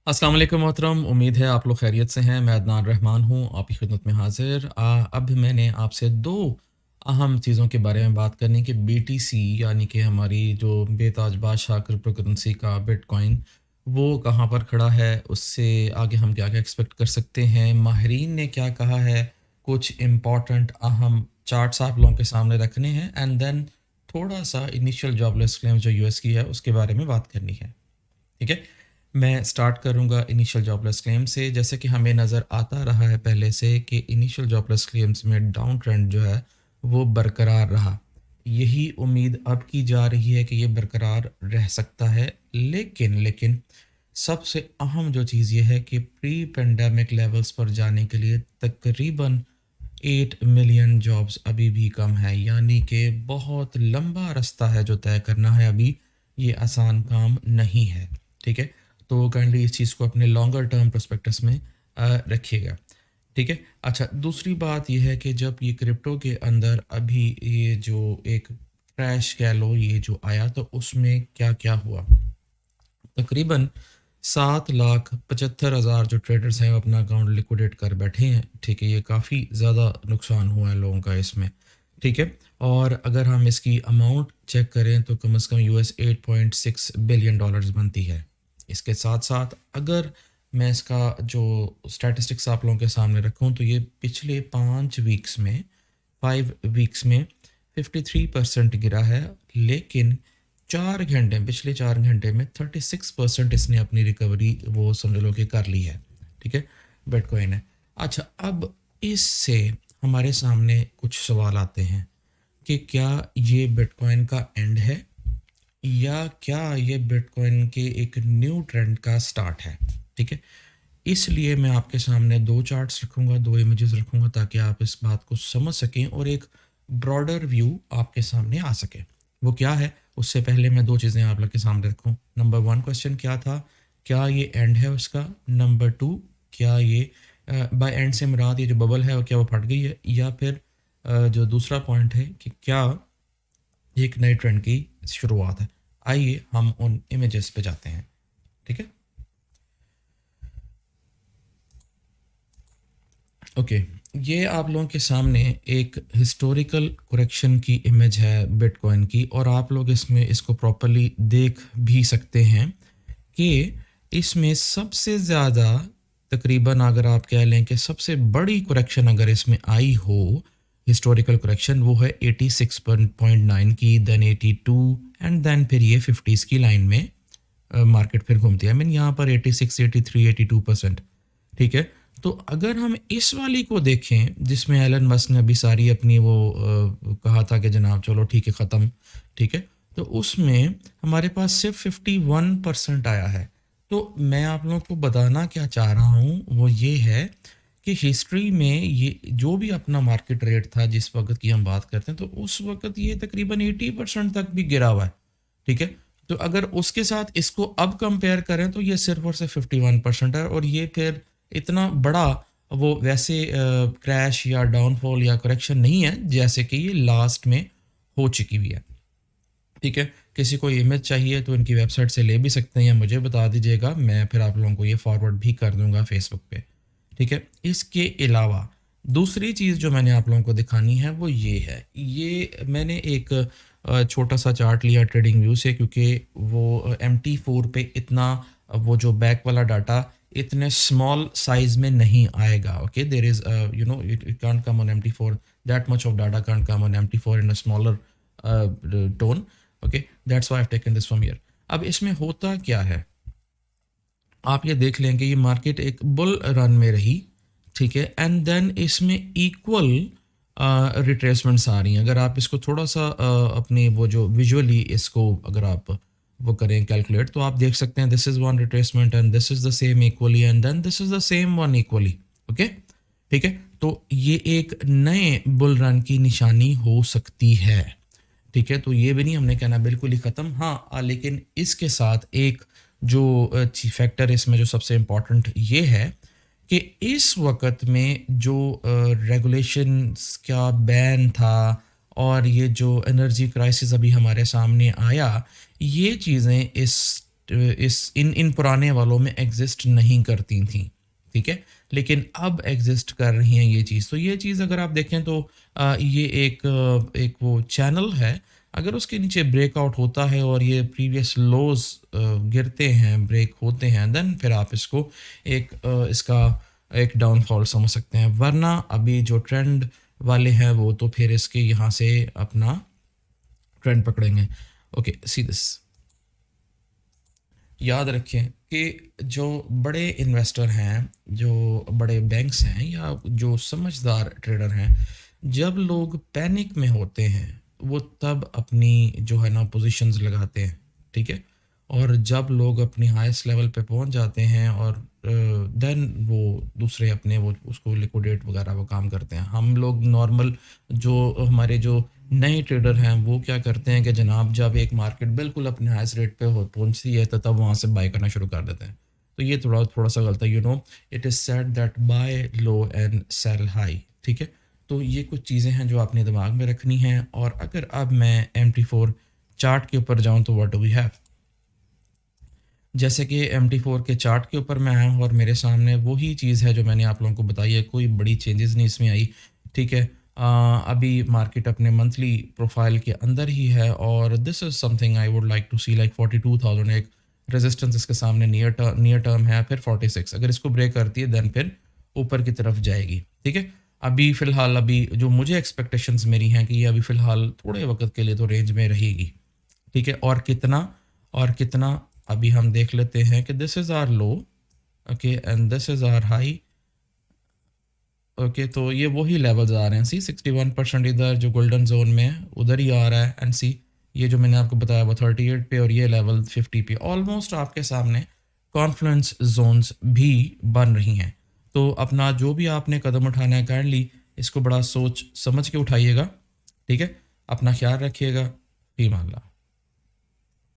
अस्सलाम वालेकुम मोहतरम, उम्मीद है आप लोग खैरियत से हैं। मैं अदनान रहमान हूँ, आपकी खिदमत में हाज़िर। अब मैंने आपसे 2 अहम चीज़ों के बारे में बात करनी कि बीटीसी यानी कि हमारी जो बेताज बादशाह क्रिप्टो करेंसी का बिटकॉइन, वो कहाँ पर खड़ा है, उससे आगे हम क्या-क्या एक्सपेक्ट कर सकते हैं, माहिरीन ने क्या कहा है, कुछ इम्पोर्टेंट अहम चार्ट्स आप लोगों के सामने रखने हैं एंड देन थोड़ा-सा इनिशियल जॉबलेस क्लेम्स जो यूएस की है, उसके बारे में बात करनी है। ठीक है? मैं स्टार्ट करूँगा इनिशियल जॉबलेस क्लेम से। जैसे कि हमें नज़र आता रहा है पहले से कि इनिशियल जॉबलेस क्लेम्स में डाउन ट्रेंड जो है वो बरकरार रहा। यही उम्मीद अब की जा रही है कि ये बरकरार रह सकता है। लेकिन सबसे अहम जो चीज़ ये है कि प्री पैंडेमिक लेवल्स पर जाने के लिए तकरीबन 8 मिलियन जॉब्स अभी भी कम है, यानी कि बहुत लंबा रास्ता है जो तय करना है अभी, ये आसान काम नहीं है। ठीक है? तो काइंडली इस चीज़ को अपने लॉन्गर टर्म पर्सपेक्टिव्स में रखिएगा। ठीक है? अच्छा, दूसरी बात ये है कि जब ये क्रिप्टो के अंदर अभी ये जो एक क्रैश कह लो ये जो आया, तो उसमें क्या-क्या हुआ? तकरीबन 7,75,000 जो ट्रेडर्स हैं वो अपना अकाउंट लिक्विडेट कर बैठे हैं। ठीक है, ये काफ़ी ज़्यादा नुकसान हुआ है लोगों का इसमें। ठीक है, और अगर हम इसकी अमाउंट चेक करें तो कम से कम यूएस 8.6 बिलियन डॉलर्स बनती है। इसके साथ साथ अगर मैं इसका जो स्टैटिस्टिक्स आप लोगों के सामने रखूं तो ये पिछले 5 वीक्स में 5 वीक्स में 53% गिरा है, लेकिन 4 घंटे पिछले 4 घंटे में 36% इसने अपनी रिकवरी वो समझ लो कि कर ली है। ठीक है, बिटकॉइन है। अच्छा, अब इससे हमारे सामने कुछ सवाल आते हैं कि क्या ये बिटकॉइन का एंड है या क्या ये बिटकॉइन के एक न्यू ट्रेंड का स्टार्ट है। ठीक है, इसलिए मैं आपके सामने 2 चार्ट्स रखूँगा, 2 इमेजेस रखूँगा ताकि आप इस बात को समझ सकें और एक ब्रॉडर व्यू आपके सामने आ सके। वो क्या है? उससे पहले मैं 2 चीज़ें आप लोग के सामने रखूँ। नंबर 1 क्वेश्चन क्या था? क्या ये एंड है उसका? नंबर 2, क्या ये बाय एंड से मुराद ये जो बबल है वो क्या वो फट गई है? या फिर जो दूसरा पॉइंट है कि क्या ये एक नए ट्रेंड की शुरुआत है? आइए हम उन इमेजेस पे जाते हैं। ठीक है? ओके, ये आप लोगों के सामने एक हिस्टोरिकल करेक्शन की इमेज है बिटकॉइन की, और आप लोग इसमें इसको प्रॉपर्ली देख भी सकते हैं कि इसमें सबसे ज़्यादा तकरीबन अगर आप कह लें कि सबसे बड़ी करेक्शन अगर इसमें आई हो हिस्टोरिकल करेक्शन, वो है 86.9 की, देन 82 एंड देन फिर ये 50s की लाइन में मार्केट फिर घूमती है। आई मीन यहाँ पर 86, 83, 82%। ठीक है, तो अगर हम इस वाली को देखें जिसमें एलन मस्क ने अभी सारी अपनी वो कहा था कि जनाब चलो ठीक है ख़त्म। ठीक है, तो उसमें हमारे पास सिर्फ 51% आया है। तो मैं आप लोगों को बताना क्या चाह रहा हूँ वो ये है कि हिस्ट्री में ये जो भी अपना मार्केट रेट था जिस वक्त की हम बात करते हैं, तो उस वक्त ये तकरीबन 80% तक भी गिरा हुआ है। ठीक है, तो अगर उसके साथ इसको अब कंपेयर करें तो ये सिर्फ और सिर्फ 51% है, और ये फिर इतना बड़ा वो वैसे क्रैश या डाउनफॉल या करेक्शन नहीं है जैसे कि ये लास्ट में हो चुकी हुई है। ठीक है, किसी को इमेज चाहिए तो इनकी वेबसाइट से ले भी सकते हैं या मुझे बता दीजिएगा, मैं फिर आप लोगों को ये फॉरवर्ड भी कर दूंगा फेसबुक पे। ठीक है, इसके अलावा दूसरी चीज़ जो मैंने आप लोगों को दिखानी है वो ये है। ये मैंने एक छोटा सा चार्ट लिया ट्रेडिंग व्यू से, क्योंकि वो MT4 पे इतना वो जो बैक वाला डाटा इतने स्मॉल साइज में नहीं आएगा। Okay, there is you know it can't come on MT4, that much of data can't come on MT4 in a smaller tone. Okay, that's why I have taken this from here. अब इसमें होता क्या है, आप ये देख लें कि ये मार्केट एक बुल रन में रही। ठीक है, एंड देन इसमें इक्वल रिट्रेसमेंट्स आ रही हैं। अगर आप इसको थोड़ा सा अपनी वो जो विजुअली इसको अगर आप वो करें कैलकुलेट, तो आप देख सकते हैं this is one retracement and this is the same equally and then this is the same one equally. Okay, ठीक है, तो ये एक नए बुल रन की निशानी हो सकती है। ठीक है, तो ये भी नहीं हमने कहना बिल्कुल ही ख़त्म। हाँ, लेकिन इसके साथ एक जो फैक्टर इसमें जो सबसे इम्पोर्टेंट ये है कि इस वक्त में जो रेगुलेशंस का बैन था और ये जो एनर्जी क्राइसिस अभी हमारे सामने आया, ये चीज़ें इस اس ان پرانے والوں میں ایگزسٹ نہیں کرتی تھیں، ٹھیک ہے، لیکن اب ایگزسٹ کر رہی ہیں یہ چیز. تو یہ چیز اگر آپ دیکھیں تو یہ ایک وہ چینل ہے. اگر اس کے نیچے بریک آؤٹ ہوتا ہے اور یہ پریویس لوز گرتے ہیں، بریک ہوتے ہیں، دین پھر آپ اس کو اس کا ایک ڈاؤن فال سمجھ سکتے ہیں. ورنہ ابھی جو ٹرینڈ والے ہیں وہ تو پھر اس کے یہاں سے اپنا ٹرینڈ پکڑیں گے. اوکے، سی دس. یاد رکھیں کہ جو بڑے انویسٹر ہیں، جو بڑے بینکس ہیں، یا جو سمجھدار ٹریڈر ہیں، جب لوگ پینک میں ہوتے ہیں وہ تب اپنی جو ہے نا پوزیشنز لگاتے ہیں، ٹھیک ہے. اور جب لوگ اپنی ہائیسٹ لیول پہ پہنچ جاتے ہیں اور دین وہ دوسرے اپنے وہ اس کو لیکوڈیٹ وغیرہ وہ کام کرتے ہیں. ہم لوگ نارمل جو ہمارے جو نئے ٹریڈر ہیں وہ کیا کرتے ہیں کہ جناب جب ایک مارکیٹ بالکل اپنے ہائیسٹ ریٹ پہ پہنچتی ہے تو تب وہاں سے بائی کرنا شروع کر دیتے ہیں. تو یہ تھوڑا سا غلط ہے. It is said that buy low and sell high, ٹھیک ہے. تو یہ کچھ چیزیں ہیں جو آپ نے دماغ میں رکھنی ہیں. اور اگر اب میں MT4 چارٹ کے اوپر جاؤں تو واٹ ڈو وی ہیو. جیسے کہ MT4 کے چارٹ کے اوپر میں آیا ہوں اور میرے سامنے وہی چیز ہے جو میں نے آپ لوگوں کو بتائی ہے، کوئی بڑی چینجز نہیں اس میں آئی، ٹھیک ہے. ابھی مارکیٹ اپنے منتھلی پروفائل کے اندر ہی ہے اور this is something I would like to see, like 42,000 ایک ریزسٹنس اس کے سامنے نیئر ٹرم ہے، پھر 46. اگر اس کو بریک کرتی ہے دین پھر اوپر کی طرف جائے گی، ٹھیک ہے. ابھی فی الحال ابھی جو مجھے ایکسپیکٹیشنز میری ہیں کہ یہ ابھی فی الحال تھوڑے وقت کے لیے تو رینج میں رہے گی، ٹھیک ہے. اور کتنا ابھی ہم دیکھ لیتے ہیں کہ this is R low, okay, and this is R high. Okay, تو یہ وہی لیولز آ رہے ہیں. سی 61% ادھر جو گولڈن زون میں ہے ادھر ہی آ رہا ہے. اینڈ سی یہ جو میں نے آپ کو بتایا وہ 38 پہ اور یہ لیول 50 پہ. آلموسٹ آپ کے سامنے کانفلوئنس زونز بھی بن رہی ہیں. تو اپنا جو بھی آپ نے قدم اٹھانا ہے کائنڈلی اس کو بڑا سوچ سمجھ کے اٹھائیے گا، ٹھیک ہے. اپنا خیال رکھیے گا. فی امان اللہ.